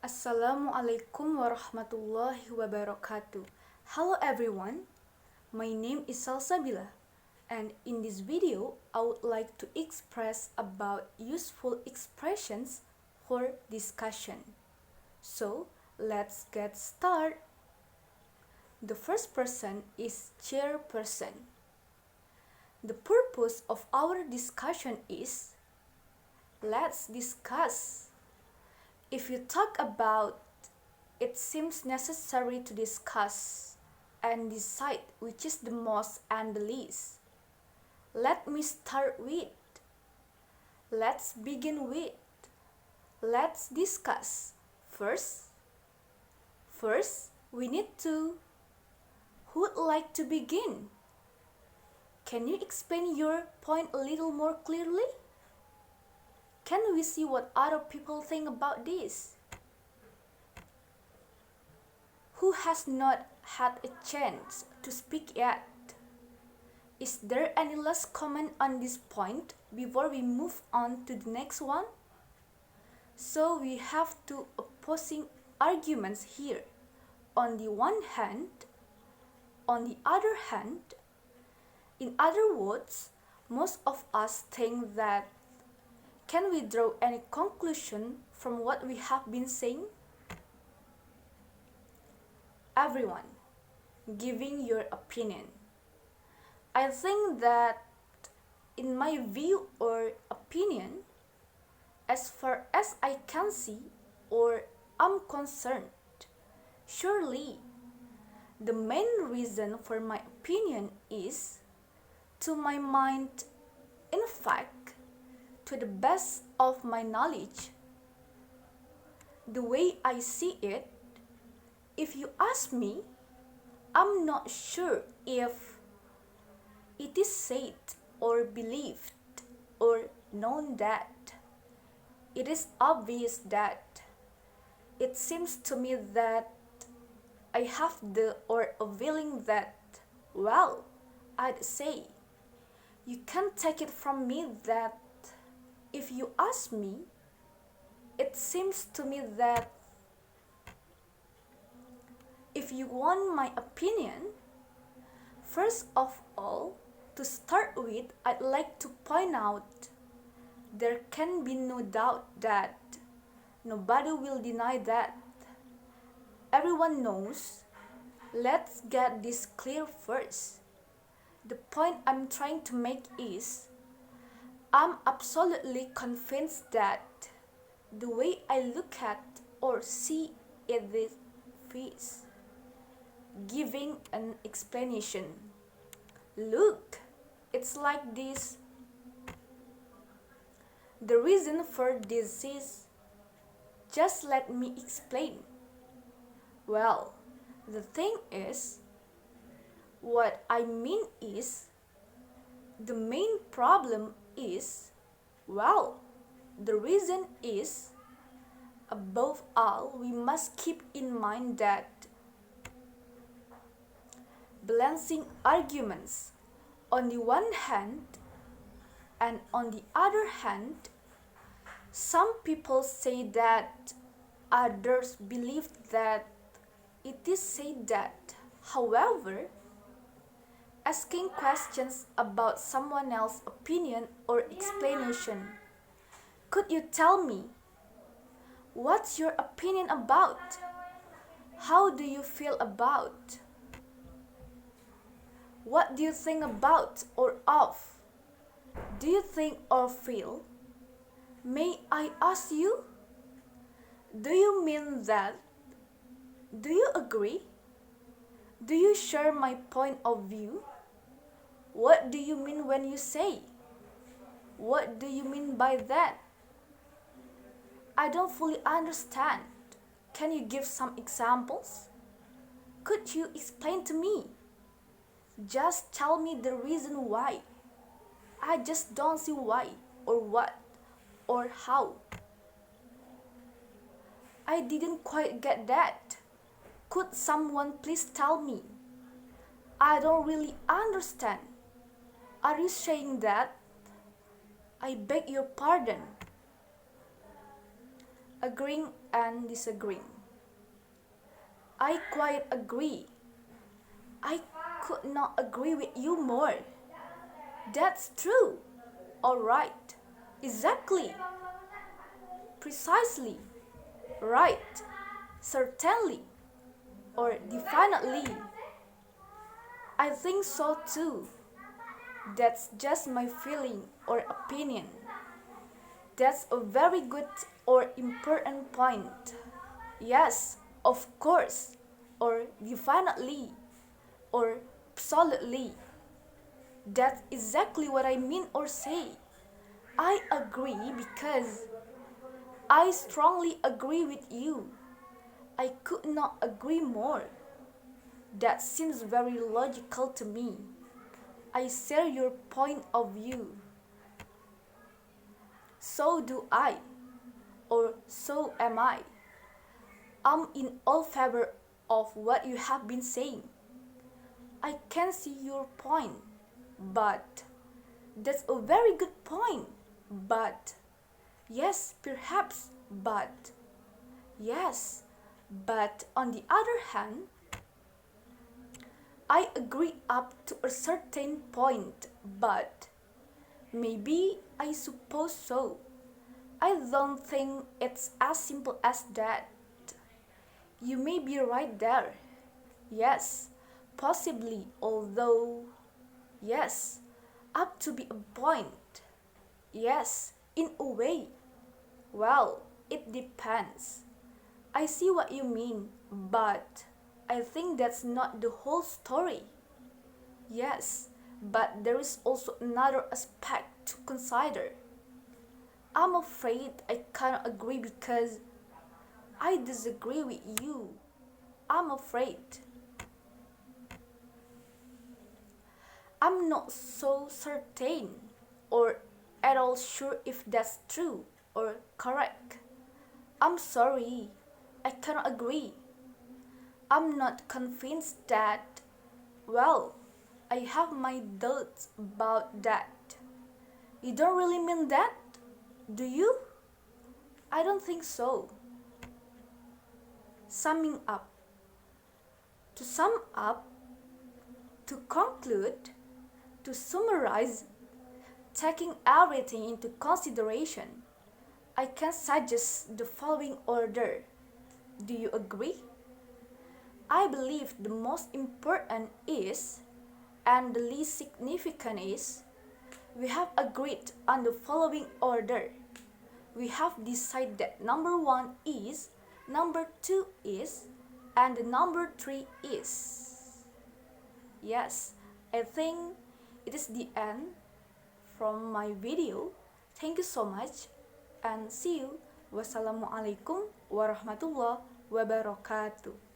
Assalamualaikum warahmatullahi wabarakatuh. Hello everyone, my name is Syalsha Billa, and in this video I would like to express about useful expressions for discussion. So let's get started. The first person is chairperson. The purpose of our discussion is let's discuss. If you talk about, it seems necessary to discuss and decide which is the most and the least. Let me start with. Let's begin with. Let's discuss. First, we need to. Who would like to begin? Can you explain your point a little more clearly? Can we see what other people think about this? Who has not had a chance to speak yet? Is there any last comment on this point before we move on to the next one? So we have two opposing arguments here. On the one hand, on the other hand, in other words, most of us think that can we draw any conclusion from what we have been saying? Everyone, giving your opinion. I think that in my view or opinion, as far as I can see or am concerned, surely the main reason for my opinion is, to my mind, in fact, to the best of my knowledge, the way I see it, if you ask me, I'm not sure if it is said or believed or known that. It is obvious that it seems to me that I have the or a feeling that, well, I'd say, you can't take it from me that if you ask me, it seems to me that if you want my opinion, first of all, to start with, I'd like to point out there can be no doubt that nobody will deny that. Everyone knows. Let's get this clear first. The point I'm trying to make is, I'm absolutely convinced that the way I look at or see it is this. Giving an explanation. Look, it's like this. The reason for this is, just let me explain. Well, the thing is, what I mean is, the main problem is, well, the reason is, above all, we must keep in mind that balancing arguments on the one hand and on the other hand, some people say that, others believe that it is said that. However, asking questions about someone else's opinion or explanation. Could you tell me, what's your opinion about? How do you feel about? What do you think about or of? Do you think or feel? May I ask you? Do you mean that? Do you agree? Do you share my point of view? What do you mean when you say? What do you mean by that? I don't fully understand. Can you give some examples? Could you explain to me? Just tell me the reason why. I just don't see why or what or how. I didn't quite get that. Could someone please tell me? I don't really understand. Are you saying that? I beg your pardon. agreeing and disagreeing. I quite agree. I could not agree with you more. That's true. Alright. Exactly. Precisely. Right. Certainly. Or definitely. I think so too. That's just my feeling or opinion. That's a very good or important point. Yes, of course, or definitely, or absolutely. That's exactly what I mean or say. I agree because I strongly agree with you. I could not agree more. That seems very logical to me. I share your point of view. So do I, or so am I. I'm in all favor of what you have been saying. I can see your point, but that's a very good point. But yes, perhaps, but yes, but on the other hand, I agree up to a certain point, but maybe I suppose so. I don't think it's as simple as that. You may be right there. Yes, possibly, although, yes, up to be a point. Yes, in a way. Well, it depends. I see what you mean, but I think that's not the whole story. Yes, but there is also another aspect to consider. I'm afraid I cannot agree because I disagree with you. I'm afraid. I'm not so certain or at all sure if that's true or correct. I'm sorry, I cannot agree. I'm not convinced that, well, I have my doubts about that. You don't really mean that, do you? I don't think so. Summing up. To sum up, to conclude, to summarize, taking everything into consideration, I can suggest the following order. Do you agree? I believe the most important is, and the least significant is, we have agreed on the following order. We have decided that number 1 is, number 2 is, and the number 3 is. Yes, I think it is the end from my video. Thank you so much and see you. Wassalamualaikum warahmatullahi wabarakatuh.